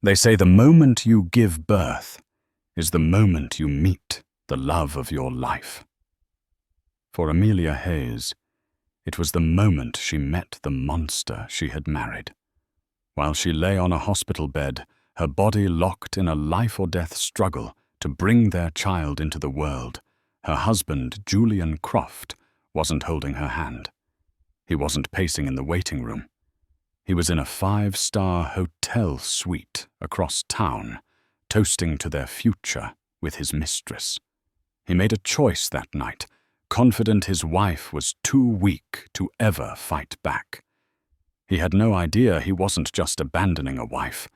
They say the moment you give birth is the moment you meet the love of your life. For Amelia Hayes, it was the moment she met the monster she had married. While she lay on a hospital bed, her body locked in a life-or-death struggle to bring their child into the world, her husband, Julian Croft, wasn't holding her hand. He wasn't pacing in the waiting room. He was in a 5-star hotel suite across town, toasting to their future with his mistress. He made a choice that night, confident his wife was too weak to ever fight back. He had no idea he wasn't just abandoning a wife.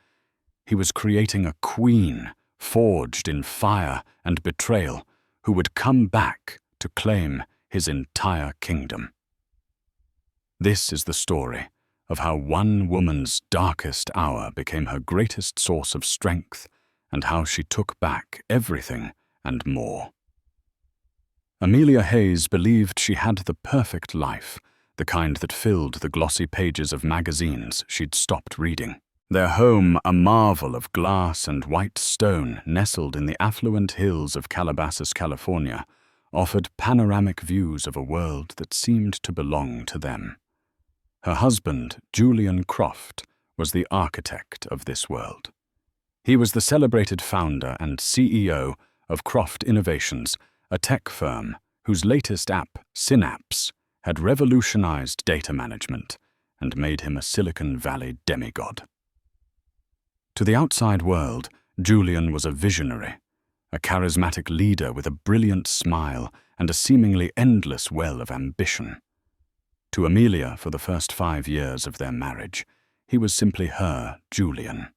He was creating a queen, forged in fire and betrayal, who would come back to claim his entire kingdom. This is the story of how one woman's darkest hour became her greatest source of strength, and how she took back everything and more. Amelia Hayes believed she had the perfect life, the kind that filled the glossy pages of magazines she'd stopped reading. Their home, a marvel of glass and white stone nestled in the affluent hills of Calabasas, California, offered panoramic views of a world that seemed to belong to them. Her husband, Julian Croft, was the architect of this world. He was the celebrated founder and CEO of Croft Innovations, a tech firm whose latest app, Synapse, had revolutionized data management and made him a Silicon Valley demigod. To the outside world, Julian was a visionary, a charismatic leader with a brilliant smile and a seemingly endless well of ambition. To Amelia, for the first 5 years of their marriage, he was simply her Julian.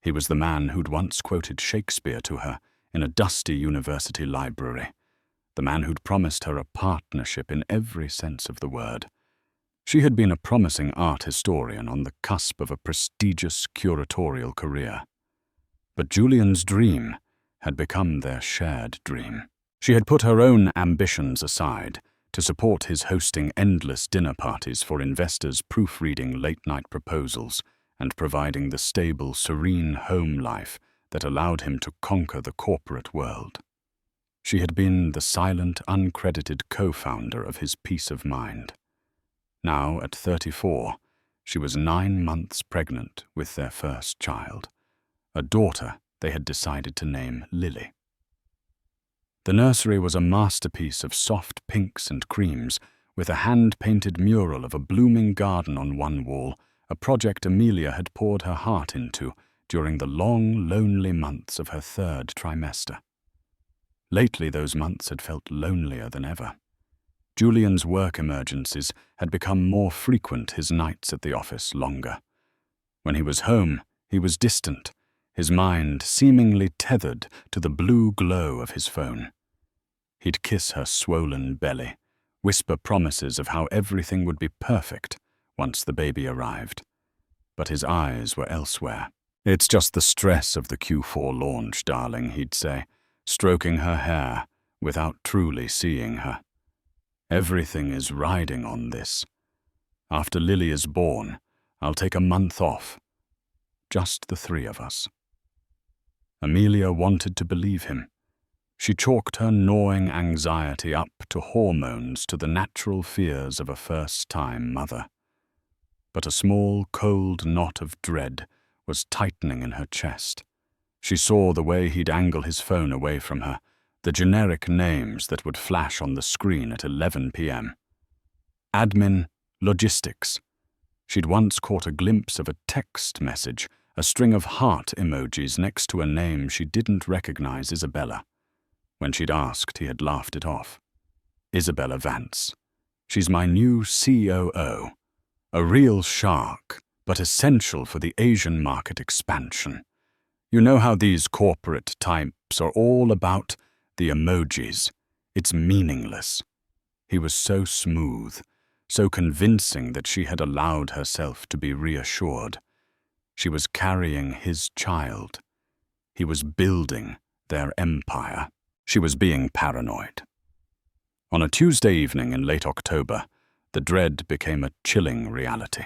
He was the man who'd once quoted Shakespeare to her in a dusty university library, the man who'd promised her a partnership in every sense of the word. She had been a promising art historian on the cusp of a prestigious curatorial career. But Julian's dream had become their shared dream. She had put her own ambitions aside to support his hosting endless dinner parties for investors, proofreading late-night proposals, and providing the stable, serene home life that allowed him to conquer the corporate world. She had been the silent, uncredited co-founder of his peace of mind. Now, at 34, she was 9 months pregnant with their first child, a daughter they had decided to name Lily. The nursery was a masterpiece of soft pinks and creams, with a hand-painted mural of a blooming garden on one wall, a project Amelia had poured her heart into during the long, lonely months of her 3rd trimester. Lately, those months had felt lonelier than ever. Julian's work emergencies had become more frequent, his nights at the office longer. When he was home, he was distant, his mind seemingly tethered to the blue glow of his phone. He'd kiss her swollen belly, whisper promises of how everything would be perfect once the baby arrived. But his eyes were elsewhere. "It's just the stress of the Q4 launch, darling," he'd say, stroking her hair without truly seeing her. "Everything is riding on this. After Lily is born, I'll take a month off. Just the 3 of us." Amelia wanted to believe him. She chalked her gnawing anxiety up to hormones, to the natural fears of a first-time mother. But a small, cold knot of dread was tightening in her chest. She saw the way he'd angle his phone away from her, the generic names that would flash on the screen at 11 p.m. Admin, logistics. She'd once caught a glimpse of a text message, a string of heart emojis next to a name she didn't recognize, Isabella. When she'd asked, he had laughed it off. "Isabella Vance. She's my new COO. A real shark, but essential for the Asian market expansion. You know how these corporate types are all about the emojis. It's meaningless." He was so smooth, so convincing that she had allowed herself to be reassured. She was carrying his child. He was building their empire. She was being paranoid. On a Tuesday evening in late October, the dread became a chilling reality.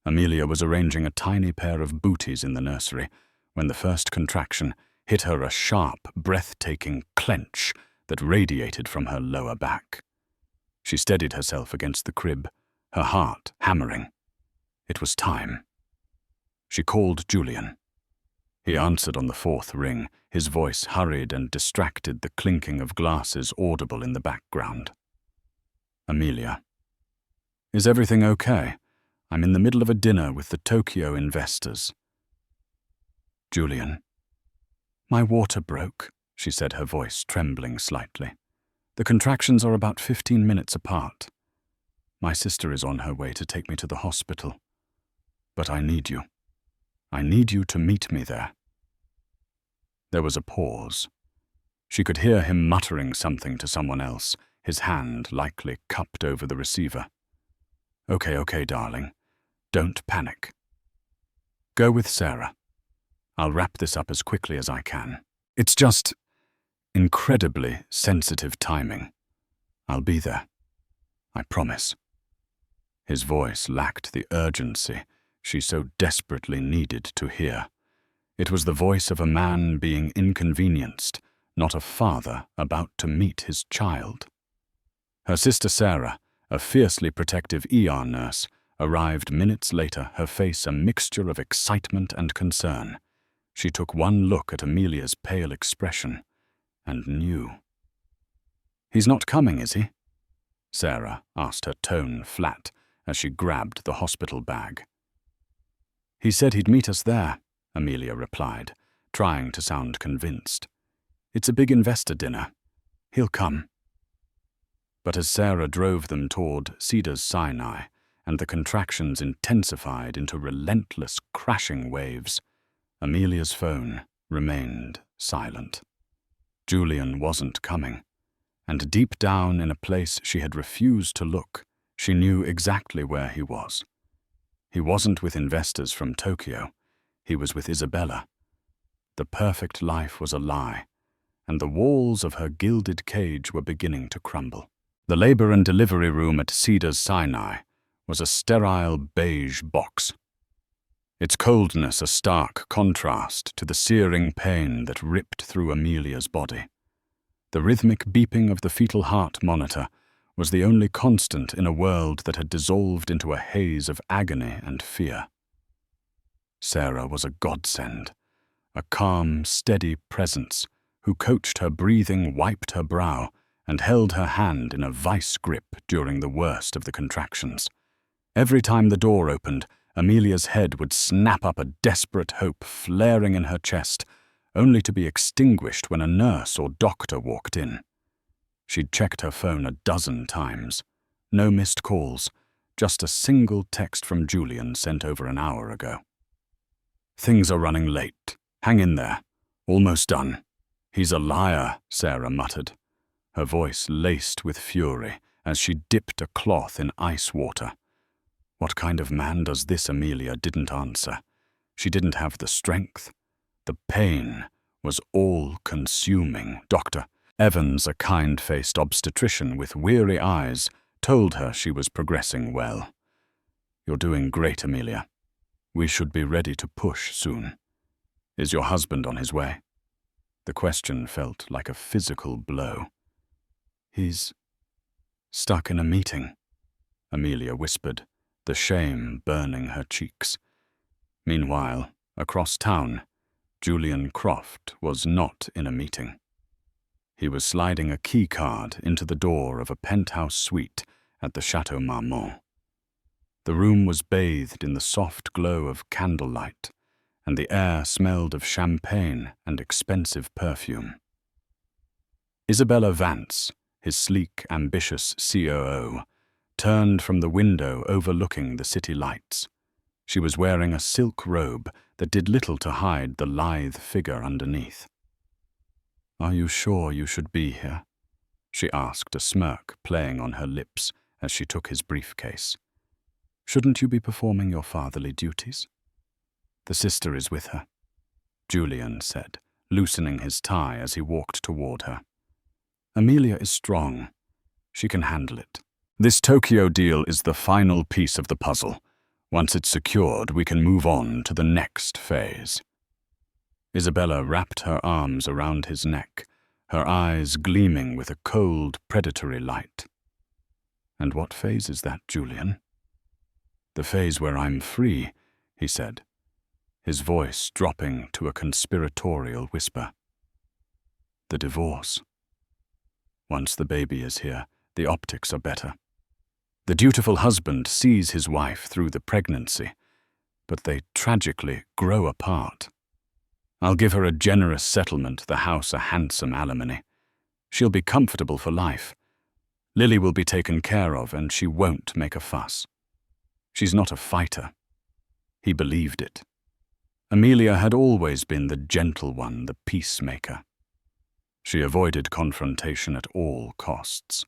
Amelia was arranging a tiny pair of booties in the nursery when the first contraction hit her a sharp, breathtaking clench that radiated from her lower back. She steadied herself against the crib, her heart hammering. It was time. She called Julian. He answered on the fourth ring, his voice hurried and distracted, the clinking of glasses audible in the background. Amelia. Is everything okay? I'm in the middle of a dinner with the Tokyo investors. Julian. My water broke, she said, her voice trembling slightly. The contractions are about 15 minutes apart. My sister is on her way to take me to the hospital. But I need you. I need you to meet me there. There was a pause. She could hear him muttering something to someone else, his hand likely cupped over the receiver. Okay, darling. Don't panic. Go with Sarah. I'll wrap this up as quickly as I can. It's just incredibly sensitive timing. I'll be there. I promise. His voice lacked the urgency she so desperately needed to hear. It was the voice of a man being inconvenienced, not a father about to meet his child. Her sister Sarah, a fiercely protective ER nurse, arrived minutes later, her face a mixture of excitement and concern. She took one look at Amelia's pale expression and knew. He's not coming, is he? Sarah asked, her tone flat as she grabbed the hospital bag. He said he'd meet us there, Amelia replied, trying to sound convinced. It's a big investor dinner. He'll come. But as Sarah drove them toward Cedars-Sinai and the contractions intensified into relentless crashing waves, Amelia's phone remained silent. Julian wasn't coming, and deep down in a place she had refused to look, she knew exactly where he was. He wasn't with investors from Tokyo. He was with Isabella. The perfect life was a lie, and the walls of her gilded cage were beginning to crumble. The labor and delivery room at Cedars-Sinai was a sterile beige box, its coldness a stark contrast to the searing pain that ripped through Amelia's body. The rhythmic beeping of the fetal heart monitor was the only constant in a world that had dissolved into a haze of agony and fear. Sarah was a godsend, a calm, steady presence who coached her breathing, wiped her brow, and held her hand in a vice grip during the worst of the contractions. Every time the door opened, Amelia's head would snap up, a desperate hope flaring in her chest, only to be extinguished when a nurse or doctor walked in. She'd checked her phone a dozen times. No missed calls, just a single text from Julian sent over an hour ago. Things are running late. Hang in there. Almost done. He's a liar, Sarah muttered, her voice laced with fury as she dipped a cloth in ice water. What kind of man does this? Amelia didn't answer. She didn't have the strength. The pain was all-consuming. Dr. Evans, a kind-faced obstetrician with weary eyes, told her she was progressing well. You're doing great, Amelia. We should be ready to push soon. Is your husband on his way? The question felt like a physical blow. He's stuck in a meeting, Amelia whispered, the shame burning her cheeks. Meanwhile, across town, Julian Croft was not in a meeting. He was sliding a key card into the door of a penthouse suite at the Chateau Marmont. The room was bathed in the soft glow of candlelight, and the air smelled of champagne and expensive perfume. Isabella Vance, his sleek, ambitious COO, turned from the window overlooking the city lights. She was wearing a silk robe that did little to hide the lithe figure underneath. Are you sure you should be here? She asked, a smirk playing on her lips as she took his briefcase. Shouldn't you be performing your fatherly duties? The sister is with her, Julian said, loosening his tie as he walked toward her. Amelia is strong. She can handle it. This Tokyo deal is the final piece of the puzzle. Once it's secured, we can move on to the next phase." Isabella wrapped her arms around his neck, her eyes gleaming with a cold, predatory light. "And what phase is that, Julian?" "The phase where I'm free," he said, his voice dropping to a conspiratorial whisper. "The divorce. Once the baby is here, the optics are better. The dutiful husband sees his wife through the pregnancy, but they tragically grow apart. I'll give her a generous settlement, the house a handsome alimony. She'll be comfortable for life. Lily will be taken care of, and she won't make a fuss. She's not a fighter." He believed it. Amelia had always been the gentle one, the peacemaker. She avoided confrontation at all costs.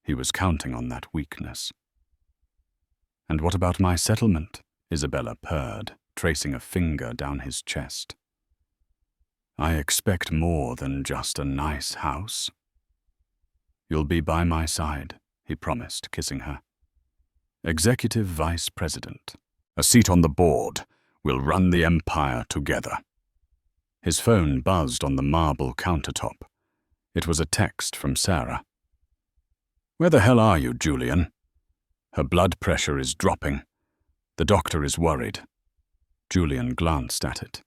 He was counting on that weakness. "And what about my settlement?" Isabella purred, tracing a finger down his chest. "I expect more than just a nice house." "You'll be by my side," he promised, kissing her. "Executive Vice President. A seat on the board. We'll run the empire together." His phone buzzed on the marble countertop. It was a text from Sarah. "Where the hell are you, Julian? Her blood pressure is dropping. The doctor is worried." Julian glanced at it,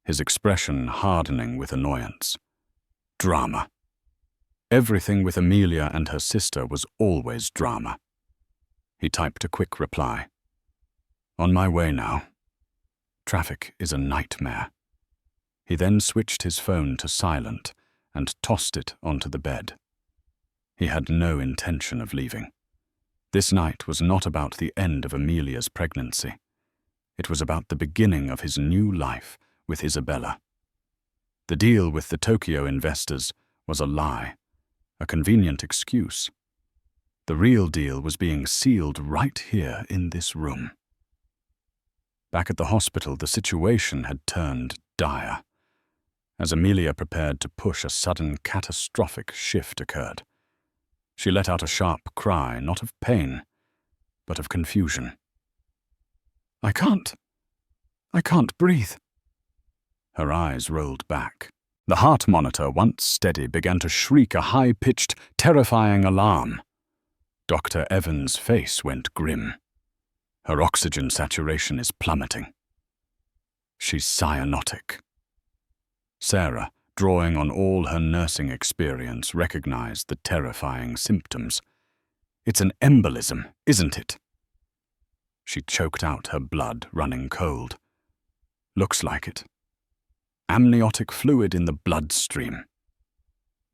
his expression hardening with annoyance. Drama. Everything with Amelia and her sister was always drama. He typed a quick reply. "On my way now. Traffic is a nightmare." He then switched his phone to silent and tossed it onto the bed. He had no intention of leaving. This night was not about the end of Amelia's pregnancy. It was about the beginning of his new life with Isabella. The deal with the Tokyo investors was a lie, a convenient excuse. The real deal was being sealed right here in this room. Back at the hospital, the situation had turned dire. As Amelia prepared to push, a sudden catastrophic shift occurred. She let out a sharp cry, not of pain, but of confusion. I can't breathe." Her eyes rolled back. The heart monitor, once steady, began to shriek a high-pitched, terrifying alarm. Dr. Evans' face went grim. "Her oxygen saturation is plummeting. She's cyanotic." Sarah, drawing on all her nursing experience, recognized the terrifying symptoms. "It's an embolism, isn't it?" She choked out, her blood running cold. "Looks like it. Amniotic fluid in the bloodstream."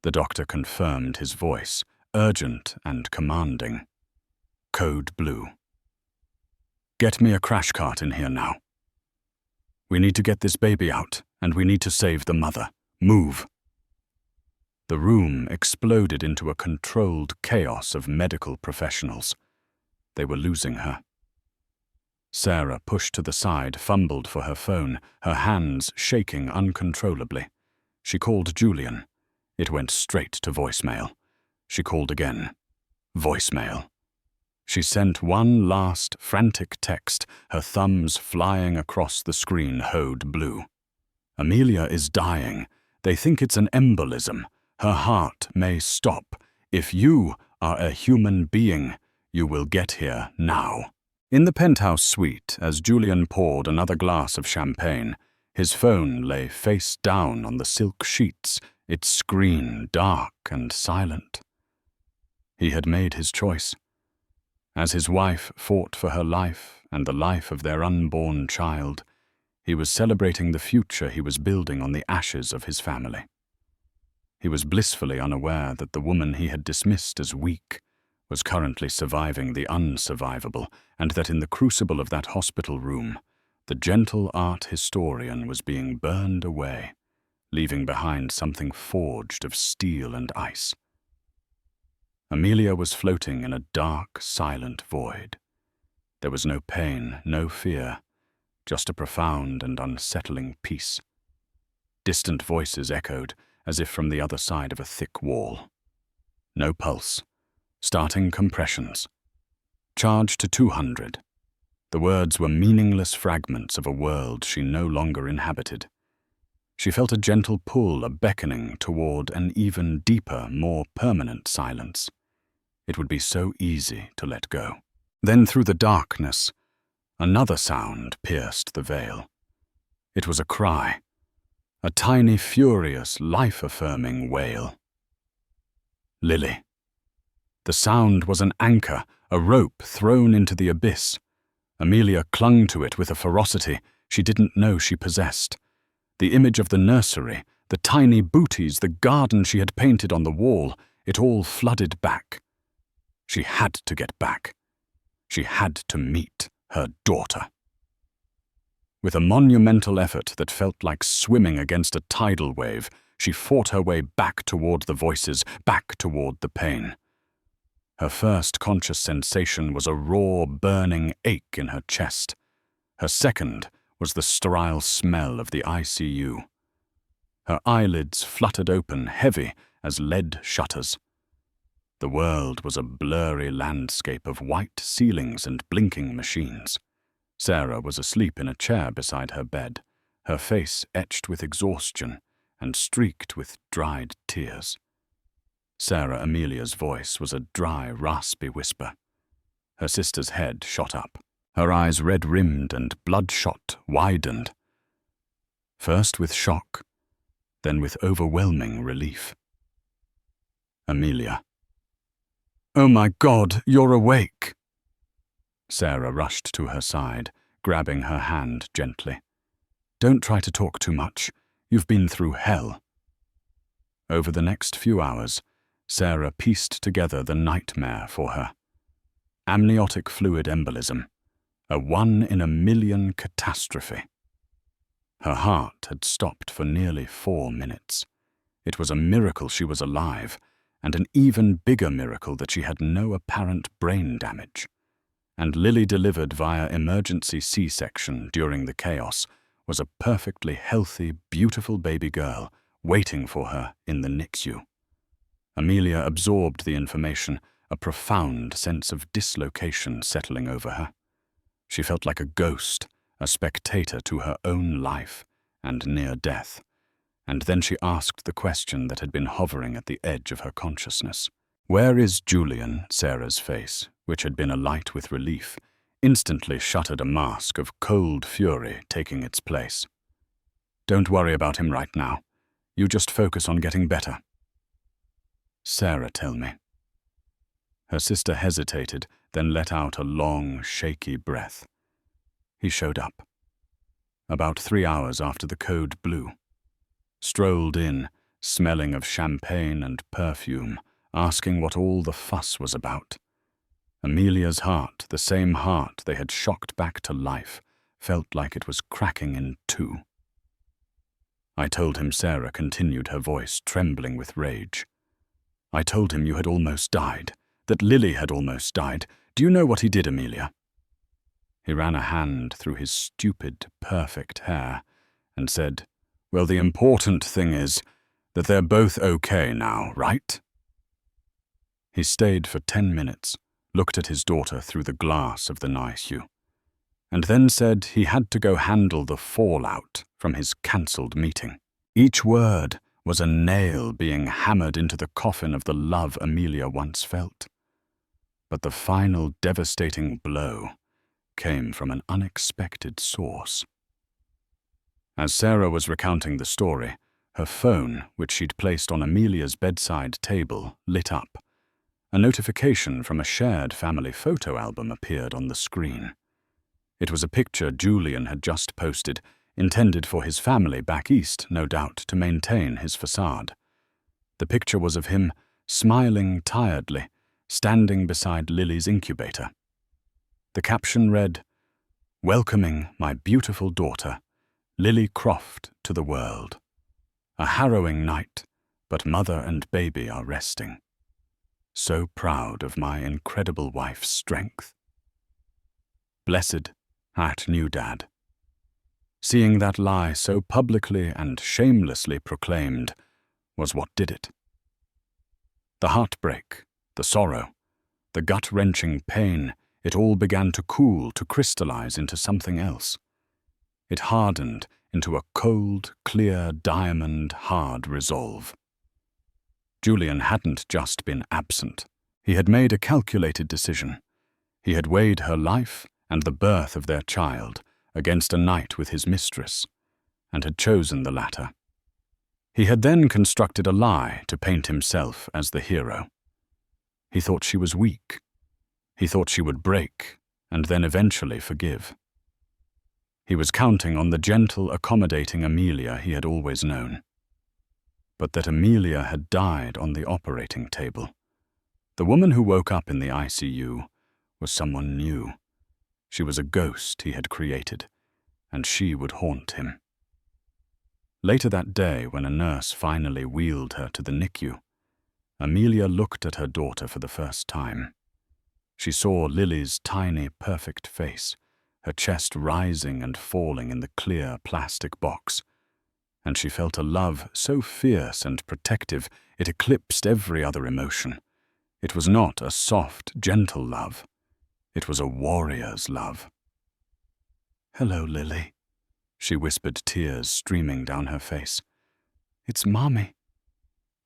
The doctor confirmed, his voice urgent and commanding. "Code blue. Get me a crash cart in here now. We need to get this baby out, and we need to save the mother. Move." The room exploded into a controlled chaos of medical professionals. They were losing her. Sarah, pushed to the side, fumbled for her phone, her hands shaking uncontrollably. She called Julian. It went straight to voicemail. She called again. Voicemail. She sent one last frantic text, her thumbs flying across the screen hoed blue. "Amelia is dying. They think it's an embolism. Her heart may stop. If you are a human being, you will get here now." In the penthouse suite, as Julian poured another glass of champagne, his phone lay face down on the silk sheets, its screen dark and silent. He had made his choice. As his wife fought for her life and the life of their unborn child, he was celebrating the future he was building on the ashes of his family. He was blissfully unaware that the woman he had dismissed as weak was currently surviving the unsurvivable, and that in the crucible of that hospital room, the gentle art historian was being burned away, leaving behind something forged of steel and ice. Amelia was floating in a dark, silent void. There was no pain, no fear, just a profound and unsettling peace. Distant voices echoed, as if from the other side of a thick wall. No pulse. Starting compressions. Charge to 200. The words were meaningless fragments of a world she no longer inhabited. She felt a gentle pull, a beckoning toward an even deeper, more permanent silence. It would be so easy to let go. Then through the darkness, another sound pierced the veil. It was a cry, a tiny, furious, life-affirming wail. Lily. The sound was an anchor, a rope thrown into the abyss. Amelia clung to it with a ferocity she didn't know she possessed. The image of the nursery, the tiny booties, the garden she had painted on the wall, it all flooded back. She had to get back. She had to meet her daughter. With a monumental effort that felt like swimming against a tidal wave, she fought her way back toward the voices, back toward the pain. Her first conscious sensation was a raw, burning ache in her chest. Her second was the sterile smell of the ICU. Her eyelids fluttered open, heavy as lead shutters. The world was a blurry landscape of white ceilings and blinking machines. Sarah was asleep in a chair beside her bed, her face etched with exhaustion and streaked with dried tears. Sarah Amelia's voice was a dry, raspy whisper. Her sister's head shot up. Her eyes red-rimmed and bloodshot, widened. First with shock, then with overwhelming relief. Amelia. "Oh my God, you're awake!" Sarah rushed to her side, grabbing her hand gently. "Don't try to talk too much. You've been through hell." Over the next few hours, Sarah pieced together the nightmare for her. Amniotic fluid embolism, a 1 in a million catastrophe. Her heart had stopped for nearly 4 minutes. It was a miracle she was alive, and an even bigger miracle that she had no apparent brain damage. And Lily, delivered via emergency C-section during the chaos, was a perfectly healthy, beautiful baby girl waiting for her in the NICU. Amelia absorbed the information, a profound sense of dislocation settling over her. She felt like a ghost, a spectator to her own life and near death. And then she asked the question that had been hovering at the edge of her consciousness. "Where is Julian?" Sarah's face, which had been alight with relief, instantly shuttered a mask of cold fury taking its place. "Don't worry about him right now. You just focus on getting better." "Sarah, tell me." Her sister hesitated, then let out a long, shaky breath. He showed up. About 3 hours after the code blew. Strolled in, smelling of champagne and perfume, asking what all the fuss was about. Amelia's heart, the same heart they had shocked back to life, felt like it was cracking in two. "I told him," Sarah continued, her voice trembling with rage. "I told him you had almost died, that Lily had almost died. Do you know what he did, Amelia?" He ran a hand through his stupid, perfect hair and said, "Well, the important thing is that they're both okay now, right?" He stayed for 10 minutes, looked at his daughter through the glass of the NICU, and then said he had to go handle the fallout from his cancelled meeting. Each word was a nail being hammered into the coffin of the love Amelia once felt. But the final devastating blow came from an unexpected source. As Sarah was recounting the story, her phone, which she'd placed on Amelia's bedside table, lit up. A notification from a shared family photo album appeared on the screen. It was a picture Julian had just posted, intended for his family back east, no doubt, to maintain his facade. The picture was of him, smiling tiredly, standing beside Lily's incubator. The caption read, "Welcoming my beautiful daughter, Lily Croft, to the world. A harrowing night, but mother and baby are resting. So proud of my incredible wife's strength. Blessed art new dad." Seeing that lie so publicly and shamelessly proclaimed was what did it. The heartbreak, the sorrow, the gut-wrenching pain, It all began to cool, to crystallize into something else. It hardened into a cold, clear, diamond-hard resolve. Julian hadn't just been absent. He had made a calculated decision. He had weighed her life and the birth of their child against a night with his mistress, and had chosen the latter. He had then constructed a lie to paint himself as the hero. He thought she was weak. He thought she would break, and then eventually forgive. He was counting on the gentle, accommodating Amelia he had always known. But that Amelia had died on the operating table. The woman who woke up in the ICU was someone new. She was a ghost he had created, and she would haunt him. Later that day, when a nurse finally wheeled her to the NICU, Amelia looked at her daughter for the first time. She saw Lily's tiny, perfect face, her chest rising and falling in the clear plastic box, and she felt a love so fierce and protective it eclipsed every other emotion. It was not a soft, gentle love. It was a warrior's love. "Hello, Lily," she whispered, tears streaming down her face. "It's Mommy.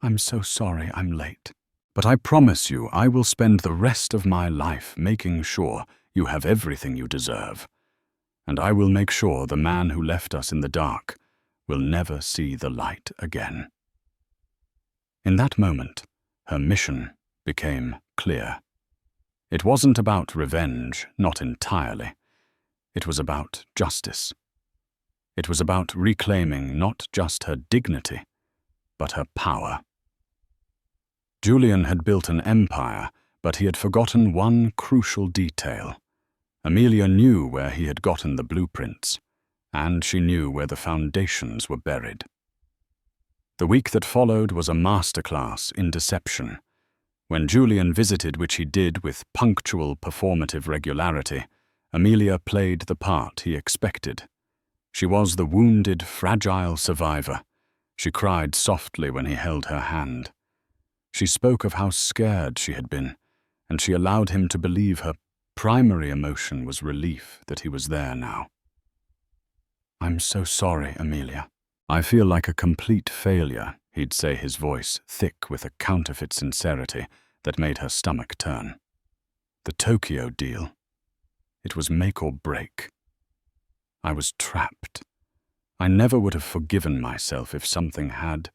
I'm so sorry I'm late. But I promise you I will spend the rest of my life making sure you have everything you deserve. And I will make sure the man who left us in the dark will never see the light again." In that moment, her mission became clear. It wasn't about revenge, not entirely. It was about justice. It was about reclaiming not just her dignity, but her power. Julian had built an empire, but he had forgotten one crucial detail. Amelia knew where he had gotten the blueprints, and she knew where the foundations were buried. The week that followed was a masterclass in deception. When Julian visited, which he did with punctual, performative regularity, Amelia played the part he expected. She was the wounded, fragile survivor. She cried softly when he held her hand. She spoke of how scared she had been, and she allowed him to believe her primary emotion was relief that he was there now. "I'm so sorry, Amelia. I feel like a complete failure," he'd say, his voice thick with a counterfeit sincerity that made her stomach turn. "The Tokyo deal. It was make or break. I was trapped. I never would have forgiven myself if something had—"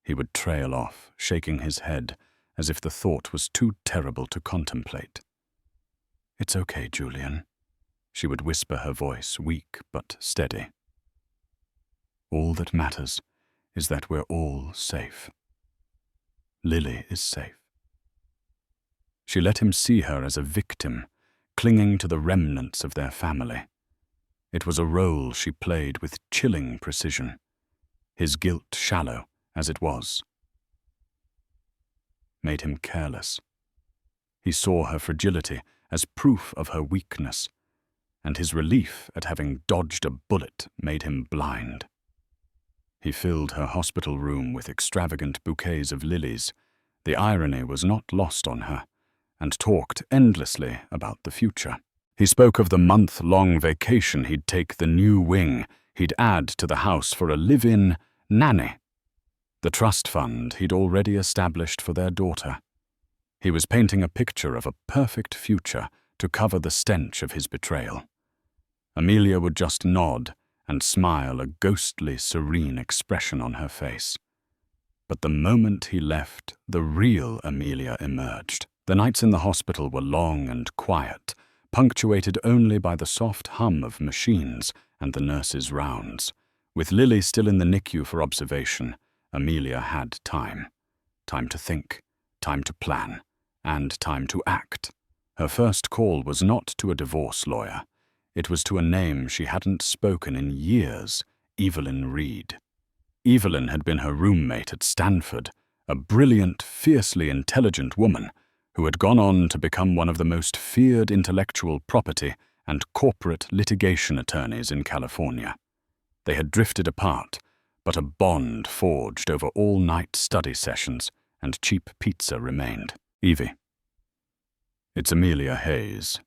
He would trail off, shaking his head as if the thought was too terrible to contemplate. "It's okay, Julian," she would whisper, her voice weak but steady. "All that matters is that we're all safe. Lily is safe." She let him see her as a victim, clinging to the remnants of their family. It was a role she played with chilling precision, his guilt shallow as it was. Made him careless. He saw her fragility as proof of her weakness, and his relief at having dodged a bullet made him blind. He filled her hospital room with extravagant bouquets of lilies. The irony was not lost on her, and talked endlessly about the future. He spoke of the month-long vacation he'd take, the new wing he'd add to the house for a live-in nanny, the trust fund he'd already established for their daughter. He was painting a picture of a perfect future to cover the stench of his betrayal. Amelia would just nod and smile, a ghostly, serene expression on her face. But the moment he left, the real Amelia emerged. The nights in the hospital were long and quiet, punctuated only by the soft hum of machines and the nurses' rounds. With Lily still in the NICU for observation, Amelia had time. Time to think, time to plan, and time to act. Her first call was not to a divorce lawyer. It was to a name she hadn't spoken in years, Evelyn Reed. Evelyn had been her roommate at Stanford, a brilliant, fiercely intelligent woman who had gone on to become one of the most feared intellectual property and corporate litigation attorneys in California. They had drifted apart, but a bond forged over all-night study sessions and cheap pizza remained. "Evie, It's Amelia Hayes.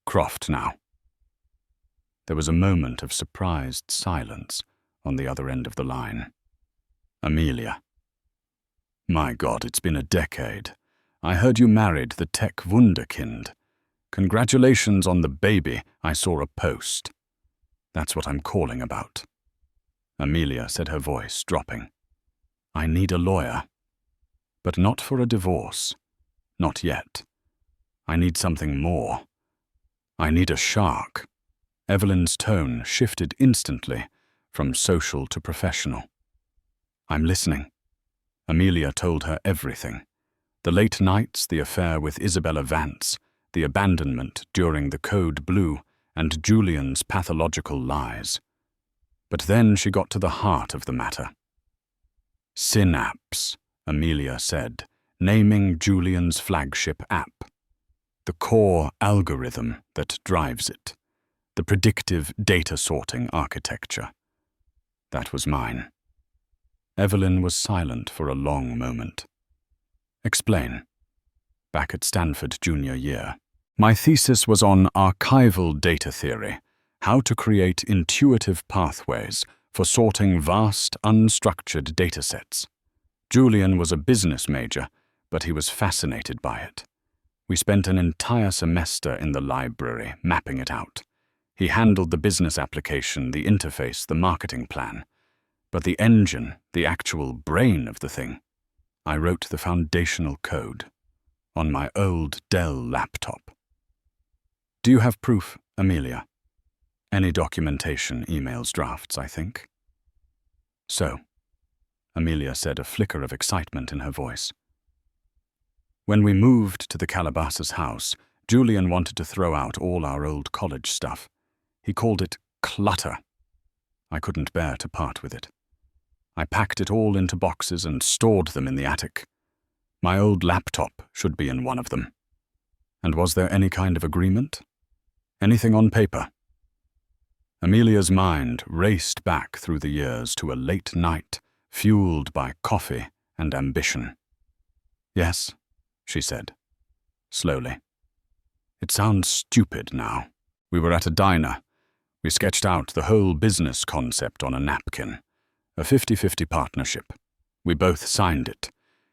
Croft now. There was a moment of surprised silence on the other end of the line. Amelia. My God, it's been a decade. I heard you married the tech wunderkind. Congratulations on the baby. I saw a post. That's what I'm calling about. Amelia said, her voice dropping. I need a lawyer. But not for a divorce. Not yet. I need something more. I need a shark. Evelyn's tone shifted instantly from social to professional. I'm listening. Amelia told her everything. The late nights, the affair with Isabella Vance, the abandonment during the Code Blue, and Julian's pathological lies. But then she got to the heart of the matter. Synapse, Amelia said, naming Julian's flagship app. The core algorithm that drives it. The predictive data sorting architecture. That was mine. Evelyn was silent for a long moment. Explain. Back at Stanford junior year. My thesis was on archival data theory, how to create intuitive pathways for sorting vast, unstructured datasets. Julian was a business major, but he was fascinated by it. We spent an entire semester in the library mapping it out. He handled the business application, the interface, the marketing plan. But the engine, the actual brain of the thing, I wrote the foundational code on my old Dell laptop. Do you have proof, Amelia? Any documentation, emails, drafts, I think. So, Amelia said, a flicker of excitement in her voice. When we moved to the Calabasas house, Julian wanted to throw out all our old college stuff. He called it clutter. I couldn't bear to part with it. I packed it all into boxes and stored them in the attic. My old laptop should be in one of them. And was there any kind of agreement? Anything on paper? Amelia's mind raced back through the years to a late night, fueled by coffee and ambition. Yes, she said, slowly. It sounds stupid now. We were at a diner. We sketched out the whole business concept on a napkin. A 50-50 partnership. We both signed it.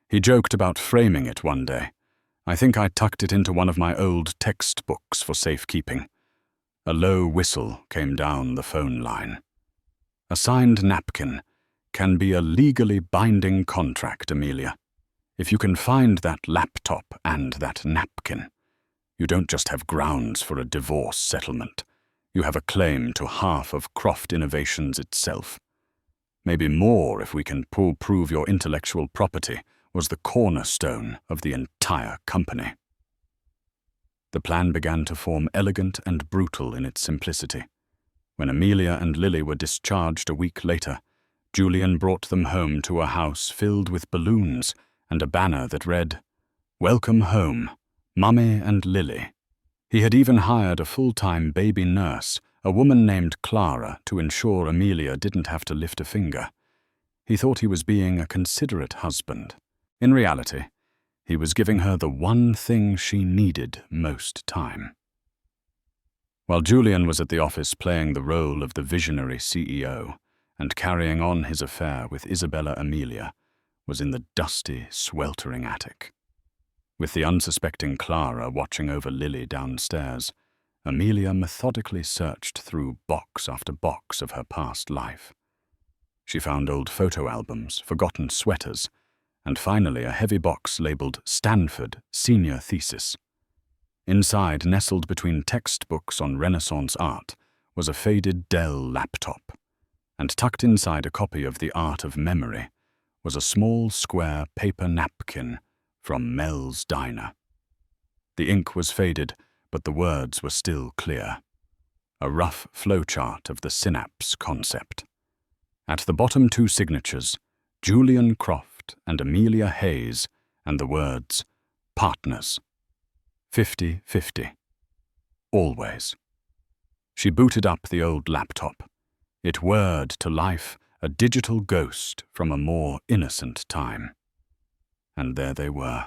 He joked about framing it one day. I think I tucked it into one of my old textbooks for safekeeping. A low whistle came down the phone line. A signed napkin can be a legally binding contract, Amelia. If you can find that laptop and that napkin, you don't just have grounds for a divorce settlement. You have a claim to half of Croft Innovations itself. Maybe more if we can prove your intellectual property was the cornerstone of the entire company. The plan began to form elegant and brutal in its simplicity. When Amelia and Lily were discharged a week later, Julian brought them home to a house filled with balloons and a banner that read, "Welcome home, Mummy and Lily." He had even hired a full-time baby nurse, a woman named Clara, to ensure Amelia didn't have to lift a finger. He thought he was being a considerate husband. In reality, he was giving her the one thing she needed most time. While Julian was at the office playing the role of the visionary CEO and carrying on his affair with Isabella Amelia, was in the dusty, sweltering attic. With the unsuspecting Clara watching over Lily downstairs, Amelia methodically searched through box after box of her past life. She found old photo albums, forgotten sweaters, and finally a heavy box labeled Stanford Senior Thesis. Inside, nestled between textbooks on Renaissance art, was a faded Dell laptop, and tucked inside a copy of The Art of Memory was a small square paper napkin from Mel's Diner. The ink was faded, but the words were still clear. A rough flowchart of the synapse concept. At the bottom, 2 signatures, Julian Croft and Amelia Hayes, and the words, partners. 50-50. Always. She booted up the old laptop. It whirred to life, a digital ghost from a more innocent time. And there they were.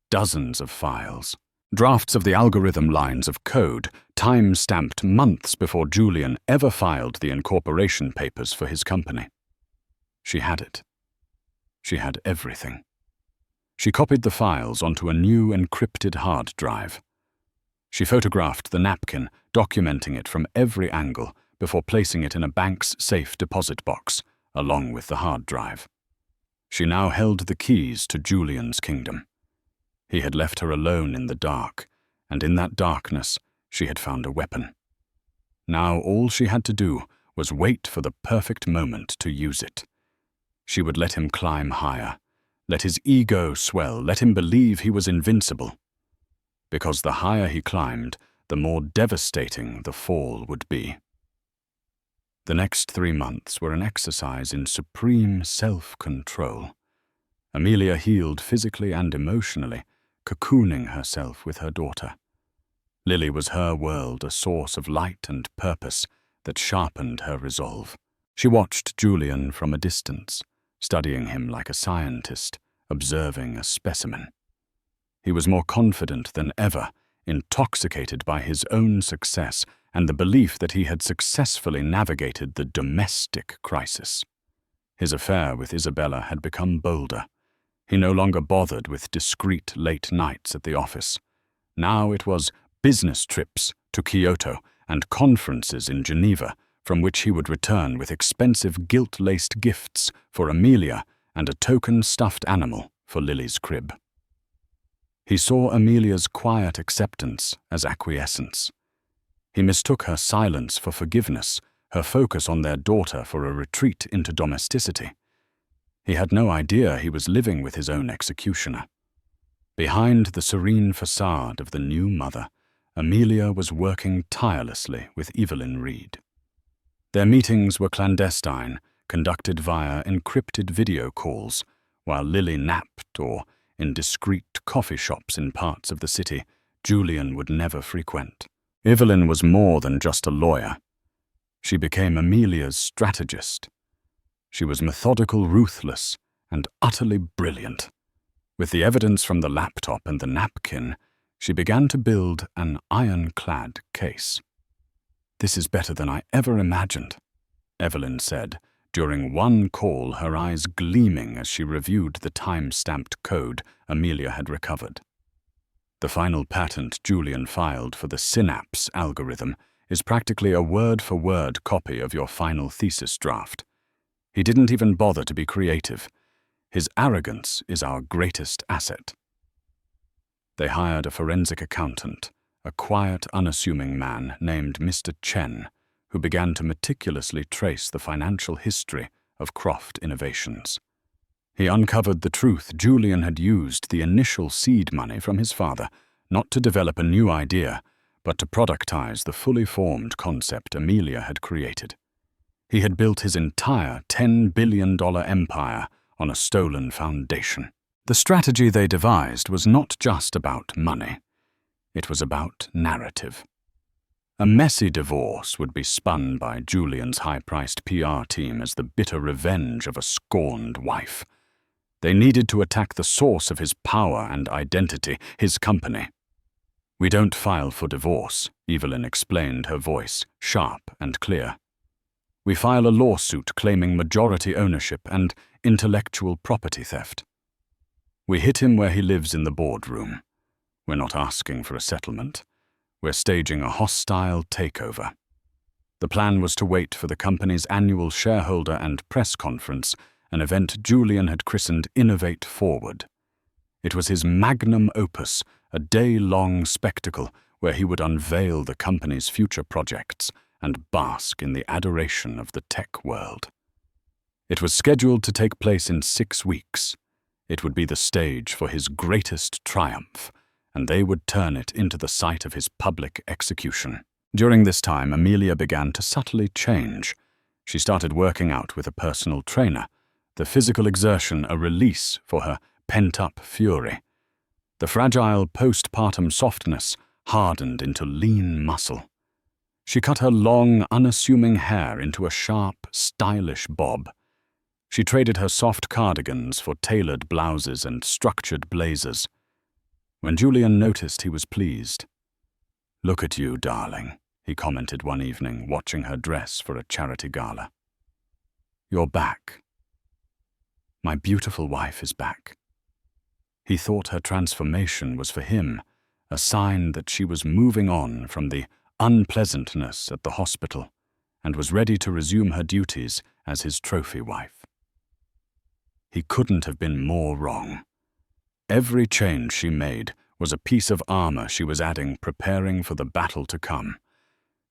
Dozens of files, Drafts of the algorithm lines of code, time-stamped months before Julian ever filed the incorporation papers for his company. She had it. She had everything. She copied the files onto a new encrypted hard drive. She photographed the napkin, documenting it from every angle before placing it in a bank's safe deposit box, along with the hard drive. She now held the keys to Julian's kingdom. He had left her alone in the dark, and in that darkness she had found a weapon. Now all she had to do was wait for the perfect moment to use it. She would let him climb higher, let his ego swell, let him believe he was invincible. Because the higher he climbed, the more devastating the fall would be. The next 3 months were an exercise in supreme self-control. Amelia healed physically and emotionally, cocooning herself with her daughter. Lily was her world, a source of light and purpose that sharpened her resolve. She watched Julian from a distance, studying him like a scientist, observing a specimen. He was more confident than ever, intoxicated by his own success and the belief that he had successfully navigated the domestic crisis. His affair with Isabella had become bolder. He no longer bothered with discreet late nights at the office. Now it was business trips to Kyoto and conferences in Geneva, from which he would return with expensive gilt-laced gifts for Amelia and a token stuffed animal for Lily's crib. He saw Amelia's quiet acceptance as acquiescence. He mistook her silence for forgiveness, her focus on their daughter for a retreat into domesticity. He had no idea he was living with his own executioner. Behind the serene facade of the new mother, Amelia was working tirelessly with Evelyn Reed. Their meetings were clandestine, conducted via encrypted video calls, while Lily napped or in discreet coffee shops in parts of the city Julian would never frequent. Evelyn was more than just a lawyer. She became Amelia's strategist. She was methodical, ruthless, and utterly brilliant. With the evidence from the laptop and the napkin, she began to build an ironclad case. "This is better than I ever imagined," Evelyn said, during one call, her eyes gleaming as she reviewed the time-stamped code Amelia had recovered. The final patent Julian filed for the synapse algorithm is practically a word-for-word copy of your final thesis draft. He didn't even bother to be creative. His arrogance is our greatest asset. They hired a forensic accountant, a quiet, unassuming man named Mr. Chen, who began to meticulously trace the financial history of Croft Innovations. He uncovered the truth. Julian had used the initial seed money from his father not to develop a new idea, but to productize the fully formed concept Amelia had created. He had built his entire $10 billion empire on a stolen foundation. The strategy they devised was not just about money. It was about narrative. A messy divorce would be spun by Julian's high-priced PR team as the bitter revenge of a scorned wife. They needed to attack the source of his power and identity, his company. "We don't file for divorce," Evelyn explained, her voice sharp and clear. "We file a lawsuit claiming majority ownership and intellectual property theft. We hit him where he lives in the boardroom. We're not asking for a settlement. We're staging a hostile takeover." The plan was to wait for the company's annual shareholder and press conference, an event Julian had christened Innovate Forward. It was his magnum opus, a day-long spectacle where he would unveil the company's future projects and bask in the adoration of the tech world. It was scheduled to take place in 6 weeks. It would be the stage for his greatest triumph, and they would turn it into the site of his public execution. During this time, Amelia began to subtly change. She started working out with a personal trainer, the physical exertion a release for her pent-up fury. The fragile postpartum softness hardened into lean muscle. She cut her long, unassuming hair into a sharp, stylish bob. She traded her soft cardigans for tailored blouses and structured blazers. When Julian noticed, he was pleased. "Look at you, darling," he commented one evening, watching her dress for a charity gala. "You're back. My beautiful wife is back." He thought her transformation was for him a sign that she was moving on from the unpleasantness at the hospital and was ready to resume her duties as his trophy wife. He couldn't have been more wrong. Every change she made was a piece of armor she was adding, preparing for the battle to come.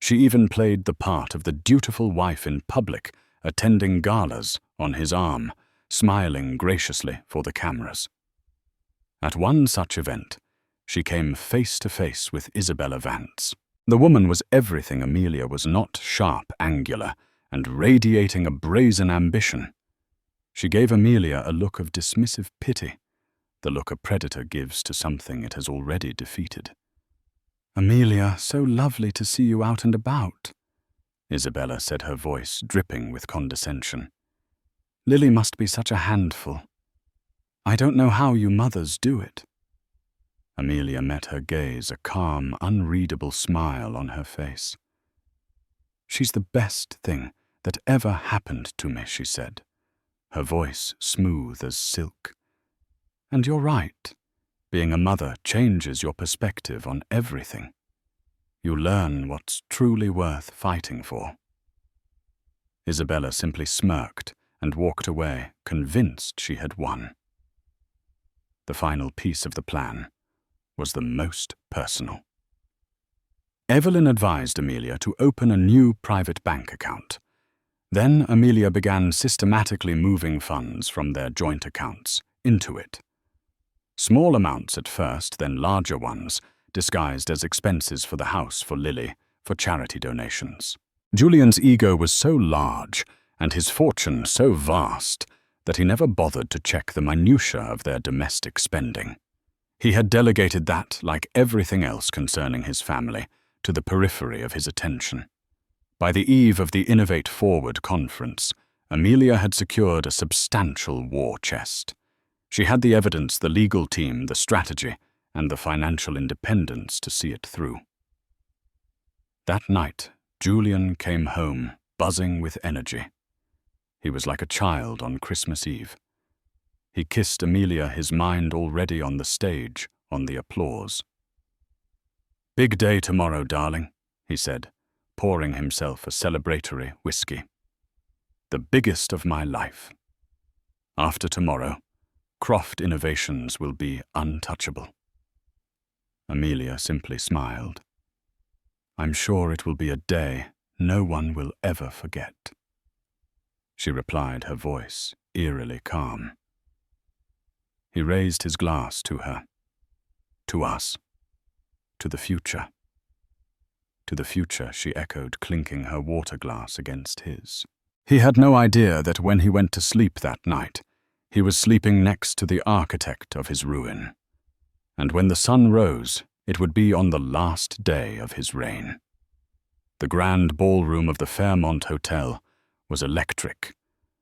She even played the part of the dutiful wife in public, attending galas on his arm, smiling graciously for the cameras. At one such event, she came face to face with Isabella Vance. The woman was everything Amelia was not: sharp, angular, and radiating a brazen ambition. She gave Amelia a look of dismissive pity, the look a predator gives to something it has already defeated. "Amelia, so lovely to see you out and about," Isabella said, her voice dripping with condescension. "Lily must be such a handful. I don't know how you mothers do it." Amelia met her gaze, a calm, unreadable smile on her face. "She's the best thing that ever happened to me," she said, her voice smooth as silk. "And you're right. Being a mother changes your perspective on everything. You learn what's truly worth fighting for." Isabella simply smirked and walked away, convinced she had won. The final piece of the plan was the most personal. Evelyn advised Amelia to open a new private bank account. Then Amelia began systematically moving funds from their joint accounts into it. Small amounts at first, then larger ones, disguised as expenses for the house for Lily, for charity donations. Julian's ego was so large and his fortune so vast that he never bothered to check the minutiae of their domestic spending. He had delegated that, like everything else concerning his family, to the periphery of his attention. By the eve of the Innovate Forward conference, Amelia had secured a substantial war chest. She had the evidence, the legal team, the strategy, and the financial independence to see it through. That night, Julian came home, buzzing with energy. He was like a child on Christmas Eve. He kissed Amelia, his mind already on the stage, on the applause. "Big day tomorrow, darling," he said, pouring himself a celebratory whiskey. "The biggest of my life. After tomorrow, Croft Innovations will be untouchable." Amelia simply smiled. "I'm sure it will be a day no one will ever forget," she replied, her voice eerily calm. He raised his glass to her. "To us. To the future." "To the future," she echoed, clinking her water glass against his. He had no idea that when he went to sleep that night, he was sleeping next to the architect of his ruin. And when the sun rose, it would be on the last day of his reign. The grand ballroom of the Fairmont Hotel was electric.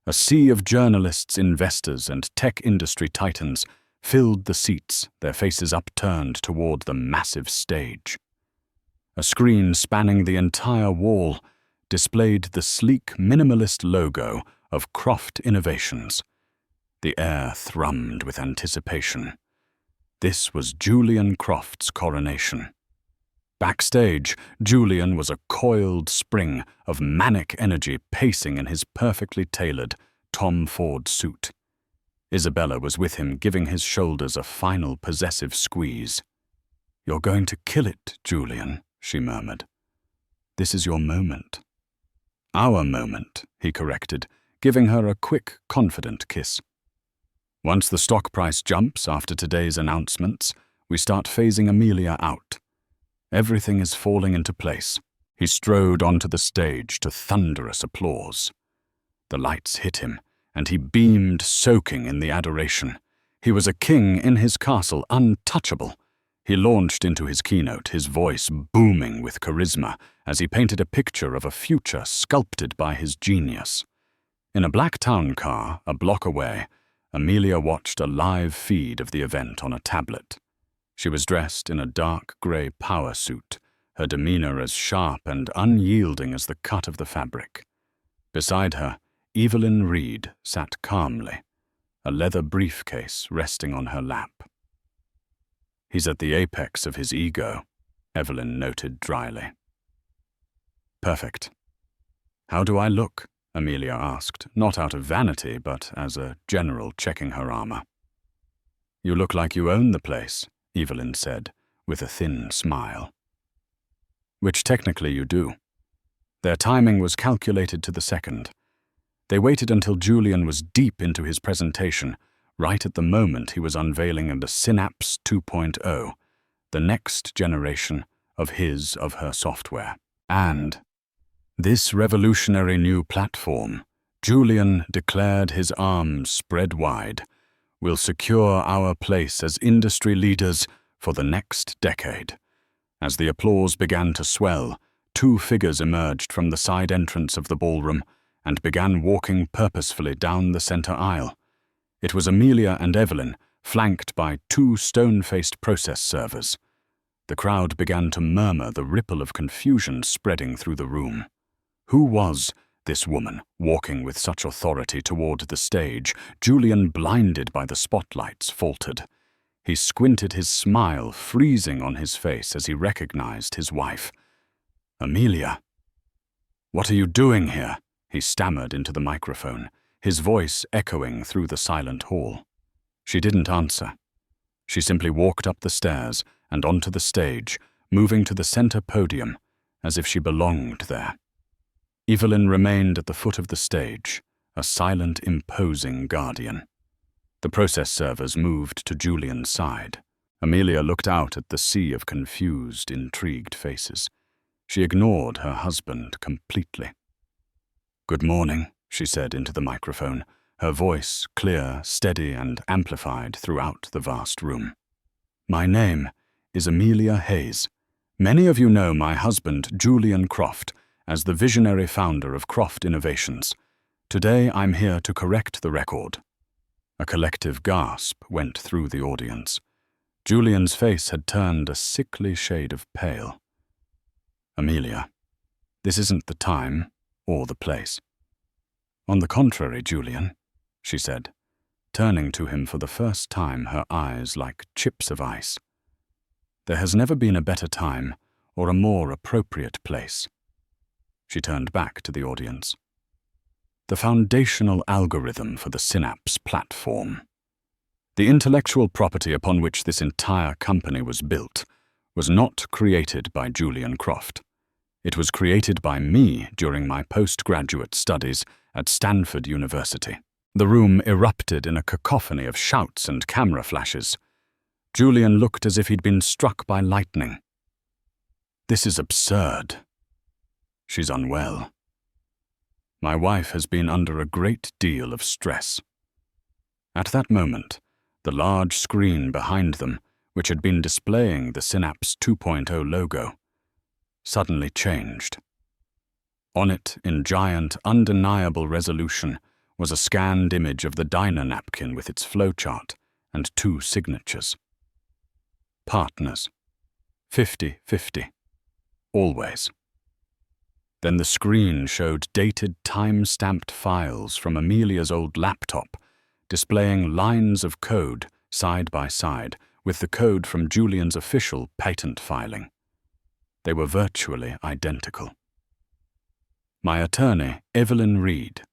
A sea of journalists, investors, and tech industry titans filled the seats, their faces upturned toward the massive stage. A screen spanning the entire wall displayed the sleek, minimalist logo of Croft Innovations. The air thrummed with anticipation. This was Julian Croft's coronation. Backstage, Julian was a coiled spring of manic energy pacing in his perfectly tailored Tom Ford suit. Isabella was with him, giving his shoulders a final possessive squeeze. "You're going to kill it, Julian," she murmured. "This is your moment." "Our moment," he corrected, giving her a quick, confident kiss. "Once the stock price jumps after today's announcements, we start phasing Amelia out. Everything is falling into place." He strode onto the stage to thunderous applause. The lights hit him, and he beamed, soaking in the adoration. He was a king in his castle, untouchable. He launched into his keynote, his voice booming with charisma, as he painted a picture of a future sculpted by his genius. In a black town car, a block away, Amelia watched a live feed of the event on a tablet. She was dressed in a dark grey power suit, her demeanour as sharp and unyielding as the cut of the fabric. Beside her, Evelyn Reed sat calmly, a leather briefcase resting on her lap. "He's at the apex of his ego," Evelyn noted dryly. "Perfect. How do I look?" Amelia asked, not out of vanity, but as a general checking her armour. "You look like you own the place," Evelyn said, with a thin smile. "Which technically you do." Their timing was calculated to the second. They waited until Julian was deep into his presentation, right at the moment he was unveiling the Synapse 2.0, the next generation of her software. And this revolutionary new platform, Julian declared, his arms spread wide, will secure our place as industry leaders for the next decade. As the applause began to swell, two figures emerged from the side entrance of the ballroom and began walking purposefully down the center aisle. It was Amelia and Evelyn, flanked by two stone-faced process servers. The crowd began to murmur, the ripple of confusion spreading through the room. Who was this woman walking with such authority toward the stage? Julian, blinded by the spotlights, faltered. He squinted, his smile freezing on his face as he recognized his wife. "Amelia, what are you doing here?" he stammered into the microphone, his voice echoing through the silent hall. She didn't answer. She simply walked up the stairs and onto the stage, moving to the center podium, as if she belonged there. Evelyn remained at the foot of the stage, a silent, imposing guardian. The process servers moved to Julian's side. Amelia looked out at the sea of confused, intrigued faces. She ignored her husband completely. "Good morning," she said into the microphone, her voice clear, steady, and amplified throughout the vast room. "My name is Amelia Hayes. Many of you know my husband, Julian Croft, as the visionary founder of Croft Innovations. Today I'm here to correct the record." A collective gasp went through the audience. Julian's face had turned a sickly shade of pale. "Amelia, this isn't the time or the place." "On the contrary, Julian," she said, turning to him for the first time, her eyes like chips of ice. "There has never been a better time or a more appropriate place." She turned back to the audience. "The foundational algorithm for the Synapse platform. The intellectual property upon which this entire company was built was not created by Julian Croft. It was created by me during my postgraduate studies at Stanford University." The room erupted in a cacophony of shouts and camera flashes. Julian looked as if he'd been struck by lightning. "This is absurd. She's unwell. My wife has been under a great deal of stress." At that moment, the large screen behind them, which had been displaying the Synapse 2.0 logo, suddenly changed. On it, in giant, undeniable resolution, was a scanned image of the diner napkin with its flowchart and two signatures. Partners. 50-50. Always. Then the screen showed dated, time-stamped files from Amelia's old laptop, displaying lines of code side by side with the code from Julian's official patent filing. They were virtually identical. "My attorney, Evelyn Reed."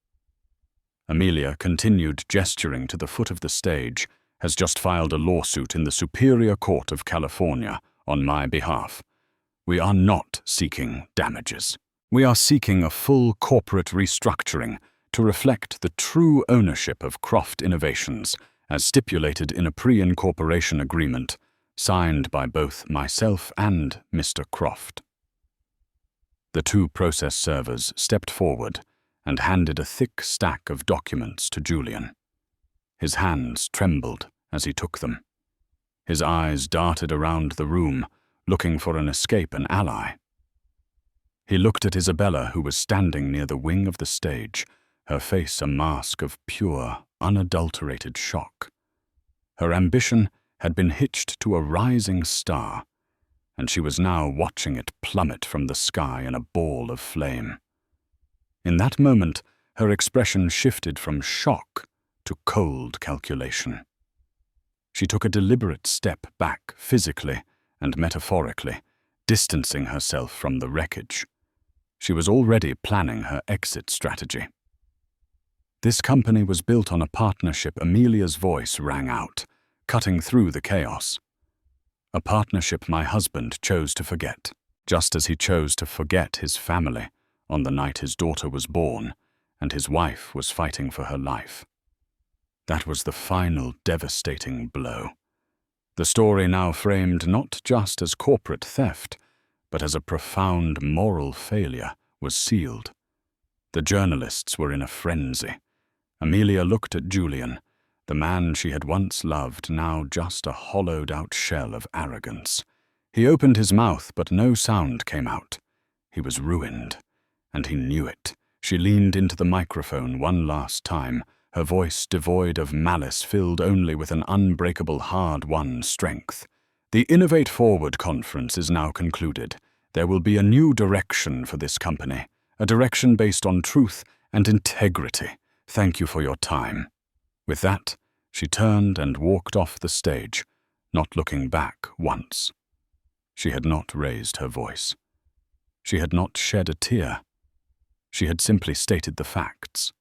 Amelia continued gesturing to the foot of the stage, "has just filed a lawsuit in the Superior Court of California on my behalf. We are not seeking damages. We are seeking a full corporate restructuring to reflect the true ownership of Croft Innovations, as stipulated in a pre-incorporation agreement signed by both myself and Mr. Croft." The two process servers stepped forward and handed a thick stack of documents to Julian. His hands trembled as he took them. His eyes darted around the room, looking for an escape, an ally. He looked at Isabella, who was standing near the wing of the stage, her face a mask of pure, unadulterated shock. Her ambition had been hitched to a rising star, and she was now watching it plummet from the sky in a ball of flame. In that moment, her expression shifted from shock to cold calculation. She took a deliberate step back physically and metaphorically, distancing herself from the wreckage. She was already planning her exit strategy. This company was built on a partnership. Amelia's voice rang out, cutting through the chaos. A partnership my husband chose to forget, just as he chose to forget his family on the night his daughter was born and his wife was fighting for her life. That was the final devastating blow. The story now framed not just as corporate theft, but as a profound moral failure was sealed. The journalists were in a frenzy. Amelia looked at Julian, the man she had once loved, now just a hollowed-out shell of arrogance. He opened his mouth, but no sound came out. He was ruined, and he knew it. She leaned into the microphone one last time, her voice devoid of malice, filled only with an unbreakable, hard-won strength. The Innovate Forward conference is now concluded. There will be a new direction for this company, a direction based on truth and integrity. Thank you for your time. With that, she turned and walked off the stage, not looking back once. She had not raised her voice. She had not shed a tear. She had simply stated the facts.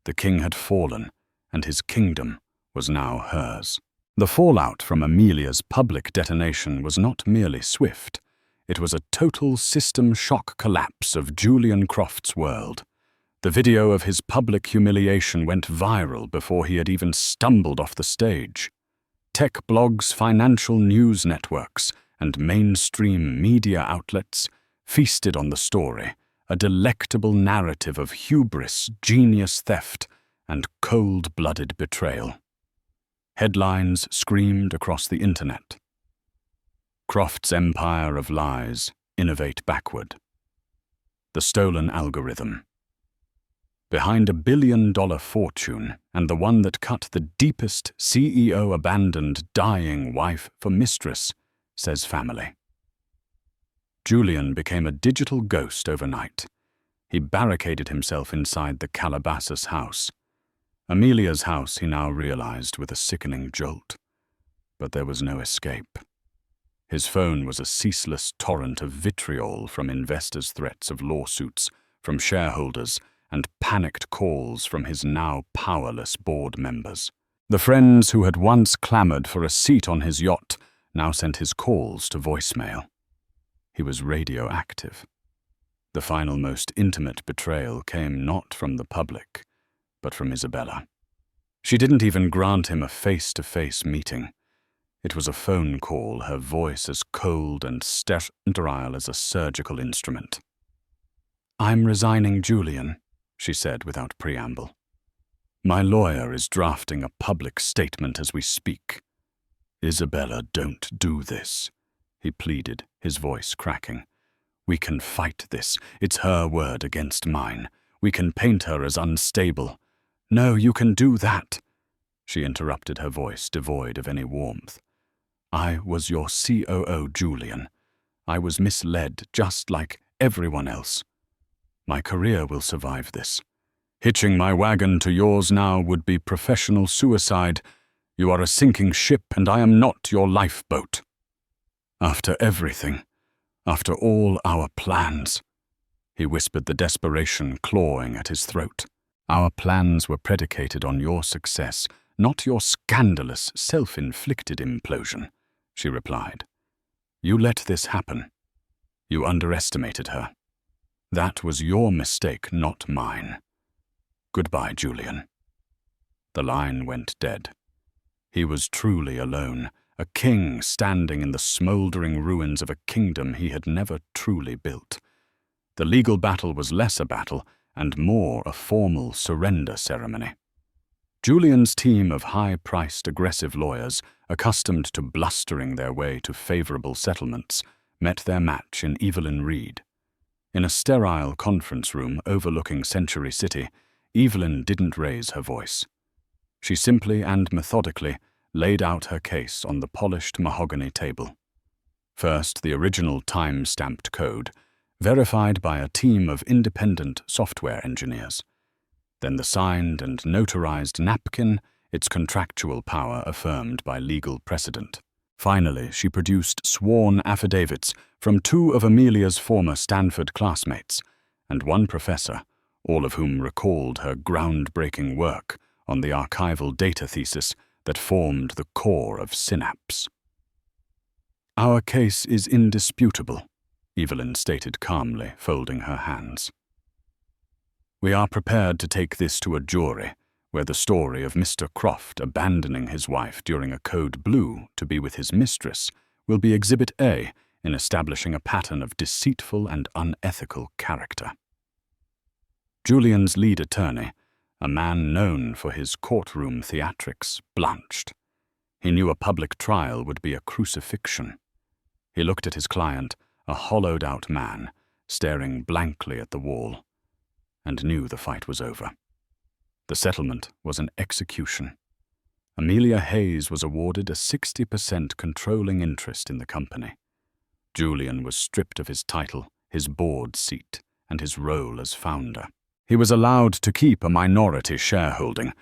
The king had fallen, and his kingdom was now hers. The fallout from Amelia's public detonation was not merely swift. It was a total system shock collapse of Julian Croft's world. The video of his public humiliation went viral before he had even stumbled off the stage. Tech blogs, financial news networks, and mainstream media outlets feasted on the story, a delectable narrative of hubris, genius theft, and cold-blooded betrayal. Headlines screamed across the internet. Croft's empire of lies, innovate backward. The stolen algorithm. Behind $1 billion fortune, and the one that cut the deepest, CEO abandoned dying wife for Mistress, says family. Julian became a digital ghost overnight. He barricaded himself inside the Calabasas house. Amelia's house, he now realized with a sickening jolt. But there was no escape. His phone was a ceaseless torrent of vitriol from investors' threats of lawsuits, from shareholders, and panicked calls from his now powerless board members. The friends who had once clamored for a seat on his yacht now sent his calls to voicemail. He was radioactive. The final, most intimate betrayal came not from the public, but from Isabella. She didn't even grant him a face-to-face meeting. It was a phone call, her voice as cold and sterile as a surgical instrument. "I'm resigning, Julian," she said without preamble. "My lawyer is drafting a public statement as we speak." "Isabella, don't do this," he pleaded, his voice cracking. "We can fight this. It's her word against mine. We can paint her as unstable." "No, you can do that," she interrupted, her voice devoid of any warmth. "I was your COO, Julian. I was misled just like everyone else. My career will survive this. Hitching my wagon to yours now would be professional suicide. You are a sinking ship, and I am not your lifeboat. After everything, after all our plans," he whispered, the desperation clawing at his throat. "Our plans were predicated on your success, not your scandalous, self-inflicted implosion," she replied. "You let this happen. You underestimated her. That was your mistake, not mine. Goodbye, Julian." The line went dead. He was truly alone, a king standing in the smoldering ruins of a kingdom he had never truly built. The legal battle was less a battle and more a formal surrender ceremony. Julian's team of high-priced, aggressive lawyers, accustomed to blustering their way to favorable settlements, met their match in Evelyn Reed. In a sterile conference room overlooking Century City, Evelyn didn't raise her voice. She simply and methodically laid out her case on the polished mahogany table. First, the original time-stamped code, verified by a team of independent software engineers. Then the signed and notarized napkin, its contractual power affirmed by legal precedent. Finally, she produced sworn affidavits from 2 of Amelia's former Stanford classmates and 1 professor, all of whom recalled her groundbreaking work on the archival data thesis that formed the core of Synapse. "Our case is indisputable," Evelyn stated calmly, folding her hands. "We are prepared to take this to a jury, where the story of Mr. Croft abandoning his wife during a code blue to be with his mistress will be Exhibit A in establishing a pattern of deceitful and unethical character." Julian's lead attorney, a man known for his courtroom theatrics, blanched. He knew a public trial would be a crucifixion. He looked at his client, a hollowed-out man, staring blankly at the wall, and knew the fight was over. The settlement was an execution. Amelia Hayes was awarded a 60% controlling interest in the company. Julian was stripped of his title, his board seat, and his role as founder. He was allowed to keep a minority shareholding,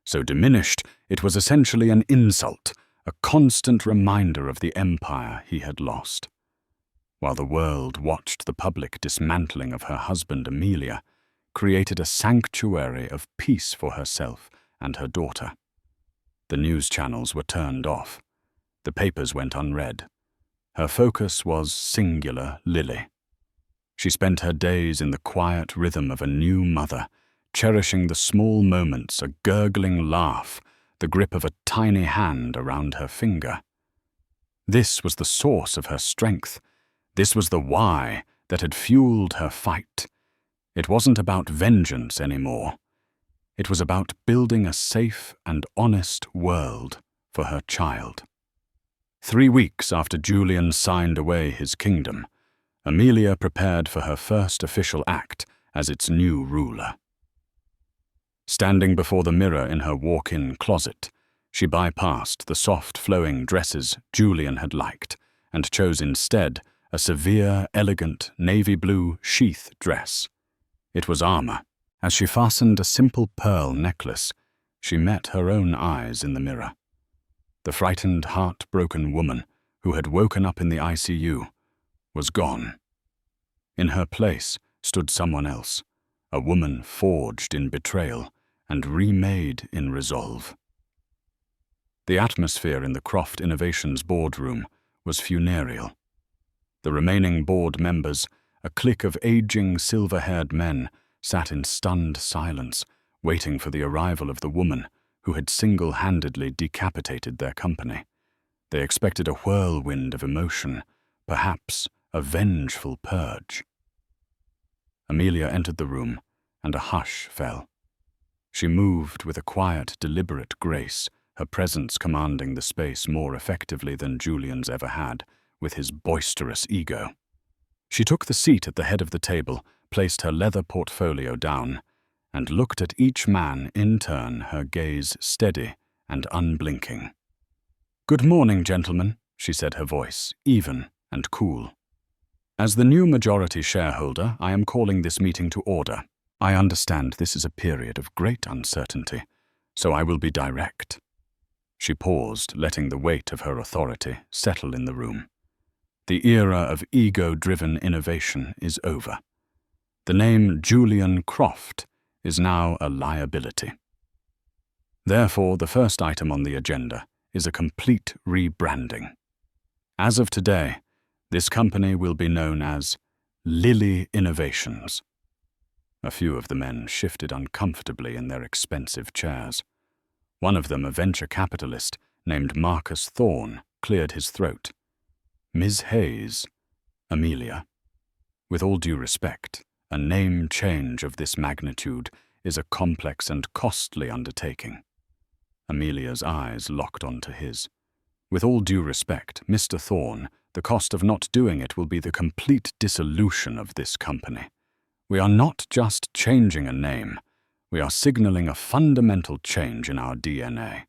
so diminished it was essentially an insult, a constant reminder of the empire he had lost. While the world watched the public dismantling of her husband Amelia, created a sanctuary of peace for herself and her daughter. The news channels were turned off. The papers went unread. Her focus was singular Lily. She spent her days in the quiet rhythm of a new mother, cherishing the small moments, a gurgling laugh, the grip of a tiny hand around her finger. This was the source of her strength. This was the why that had fueled her fight. It wasn't about vengeance anymore. It was about building a safe and honest world for her child. 3 weeks after Julian signed away his kingdom, Amelia prepared for her first official act as its new ruler. Standing before the mirror in her walk-in closet, she bypassed the soft, flowing dresses Julian had liked and chose instead a severe, elegant, navy blue sheath dress. It was armor. As she fastened a simple pearl necklace, she met her own eyes in the mirror. The frightened, heartbroken woman who had woken up in the ICU was gone. In her place stood someone else, a woman forged in betrayal and remade in resolve. The atmosphere in the Croft Innovations boardroom was funereal. The remaining board members, a clique of aging, silver-haired men, sat in stunned silence, waiting for the arrival of the woman who had single-handedly decapitated their company. They expected a whirlwind of emotion, perhaps a vengeful purge. Amelia entered the room, and a hush fell. She moved with a quiet, deliberate grace, her presence commanding the space more effectively than Julian's ever had, with his boisterous ego. She took the seat at the head of the table, placed her leather portfolio down, and looked at each man in turn, her gaze steady and unblinking. "Good morning, gentlemen," she said, her voice even and cool. "As the new majority shareholder, I am calling this meeting to order. I understand this is a period of great uncertainty, so I will be direct." She paused, letting the weight of her authority settle in the room. The era of ego-driven innovation is over. The name Julian Croft is now a liability. Therefore, the first item on the agenda is a complete rebranding. As of today, this company will be known as Lily Innovations. A few of the men shifted uncomfortably in their expensive chairs. One of them, a venture capitalist named Marcus Thorne, cleared his throat. "Ms. Hayes, Amelia, with all due respect, a name change of this magnitude is a complex and costly undertaking." Amelia's eyes locked onto his. "With all due respect, Mr. Thorne, the cost of not doing it will be the complete dissolution of this company. We are not just changing a name. We are signaling a fundamental change in our DNA.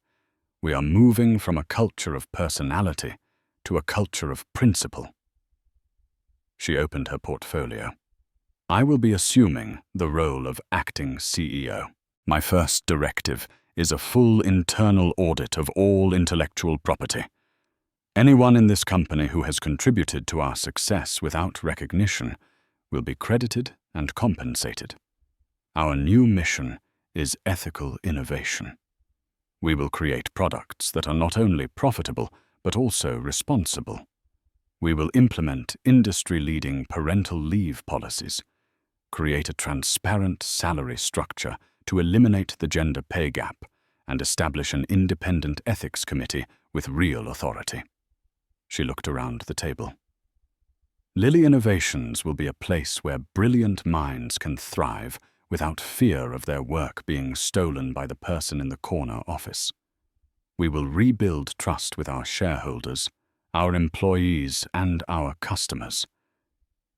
We are moving from a culture of personality to a culture of principle. She opened her portfolio. I will be assuming the role of acting CEO. My first directive is a full internal audit of all intellectual property. Anyone in this company who has contributed to our success without recognition will be credited and compensated. Our new mission is ethical innovation. We will create products that are not only profitable, but also responsible. We will implement industry-leading parental leave policies, create a transparent salary structure to eliminate the gender pay gap, and establish an independent ethics committee with real authority. She looked around the table. Lily Innovations will be a place where brilliant minds can thrive without fear of their work being stolen by the person in the corner office. We will rebuild trust with our shareholders, our employees, and our customers.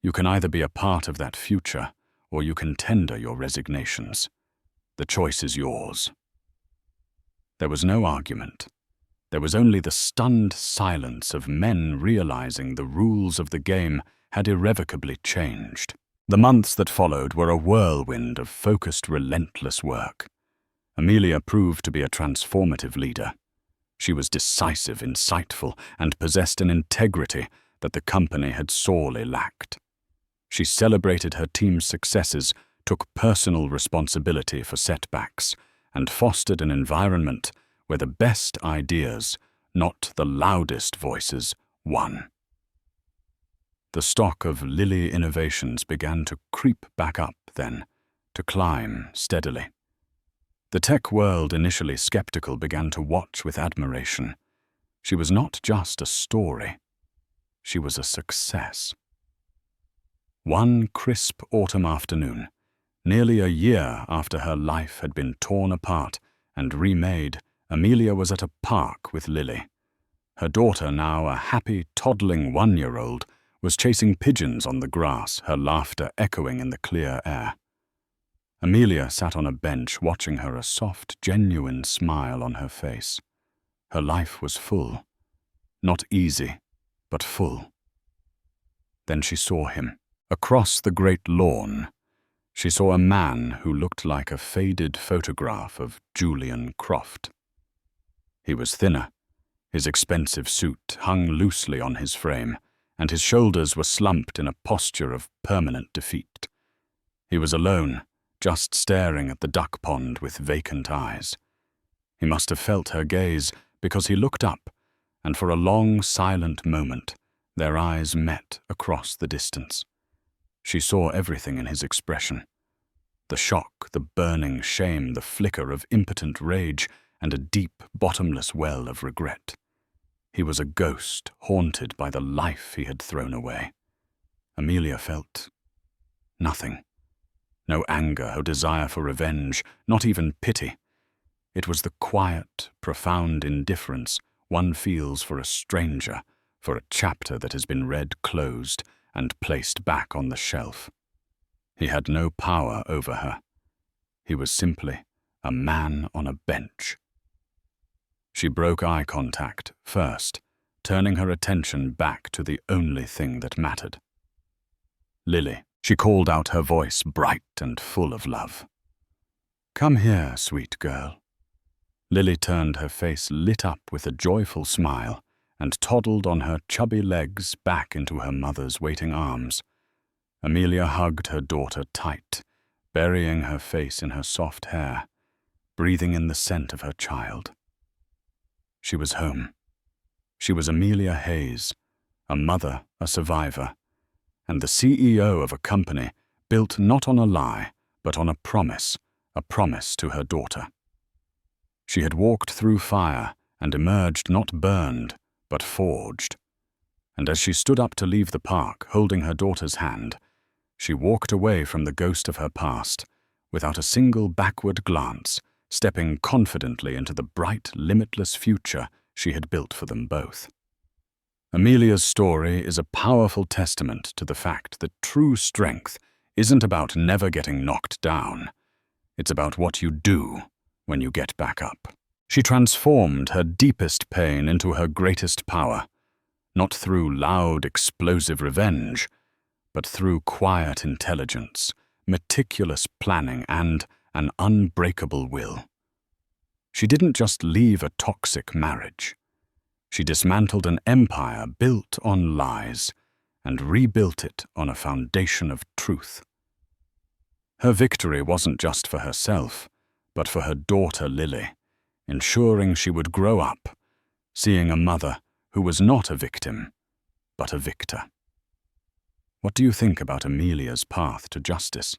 You can either be a part of that future, or you can tender your resignations. The choice is yours. There was no argument. There was only the stunned silence of men realizing the rules of the game had irrevocably changed. The months that followed were a whirlwind of focused, relentless work. Amelia proved to be a transformative leader. She was decisive, insightful, and possessed an integrity that the company had sorely lacked. She celebrated her team's successes, took personal responsibility for setbacks, and fostered an environment where the best ideas, not the loudest voices, won. The stock of Lily Innovations began to creep back up then, to climb steadily. The tech world, initially skeptical, began to watch with admiration. She was not just a story. She was a success. One crisp autumn afternoon, nearly a year after her life had been torn apart and remade, Amelia was at a park with Lily. Her daughter, now a happy, toddling 1-year-old, was chasing pigeons on the grass, her laughter echoing in the clear air. Amelia sat on a bench, watching her, a soft, genuine smile on her face. Her life was full. Not easy, but full. Then she saw him. Across the great lawn, she saw a man who looked like a faded photograph of Julian Croft. He was thinner. His expensive suit hung loosely on his frame, and his shoulders were slumped in a posture of permanent defeat. He was alone, just staring at the duck pond with vacant eyes. He must have felt her gaze, because he looked up, and for a long, silent moment, their eyes met across the distance. She saw everything in his expression. The shock, the burning shame, the flicker of impotent rage, and a deep, bottomless well of regret. He was a ghost, haunted by the life he had thrown away. Amelia felt nothing. No anger, no desire for revenge, not even pity. It was the quiet, profound indifference one feels for a stranger, for a chapter that has been read closed and placed back on the shelf. He had no power over her. He was simply a man on a bench. She broke eye contact first, turning her attention back to the only thing that mattered. Lily, she called out, her voice bright and full of love. Come here, sweet girl. Lily turned, her face lit up with a joyful smile, and toddled on her chubby legs back into her mother's waiting arms. Amelia hugged her daughter tight, burying her face in her soft hair, breathing in the scent of her child. She was home. She was Amelia Hayes, a mother, a survivor, and the CEO of a company built not on a lie, but on a promise to her daughter. She had walked through fire and emerged not burned, but forged. And as she stood up to leave the park, holding her daughter's hand, she walked away from the ghost of her past, without a single backward glance, stepping confidently into the bright, limitless future she had built for them both. Amelia's story is a powerful testament to the fact that true strength isn't about never getting knocked down. It's about what you do when you get back up. She transformed her deepest pain into her greatest power, not through loud, explosive revenge, but through quiet intelligence, meticulous planning, and an unbreakable will. She didn't just leave a toxic marriage. She dismantled an empire built on lies and rebuilt it on a foundation of truth. Her victory wasn't just for herself, but for her daughter Lily, ensuring she would grow up, seeing a mother who was not a victim, but a victor. What do you think about Amelia's path to justice?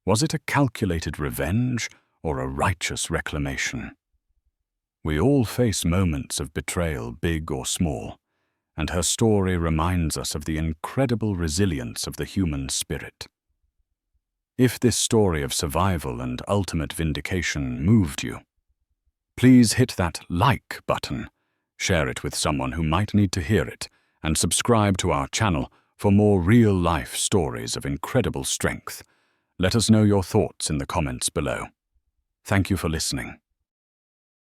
Was it a calculated revenge or a righteous reclamation? We all face moments of betrayal, big or small, and her story reminds us of the incredible resilience of the human spirit. If this story of survival and ultimate vindication moved you, please hit that like button, share it with someone who might need to hear it, and subscribe to our channel for more real-life stories of incredible strength. Let us know your thoughts in the comments below. Thank you for listening.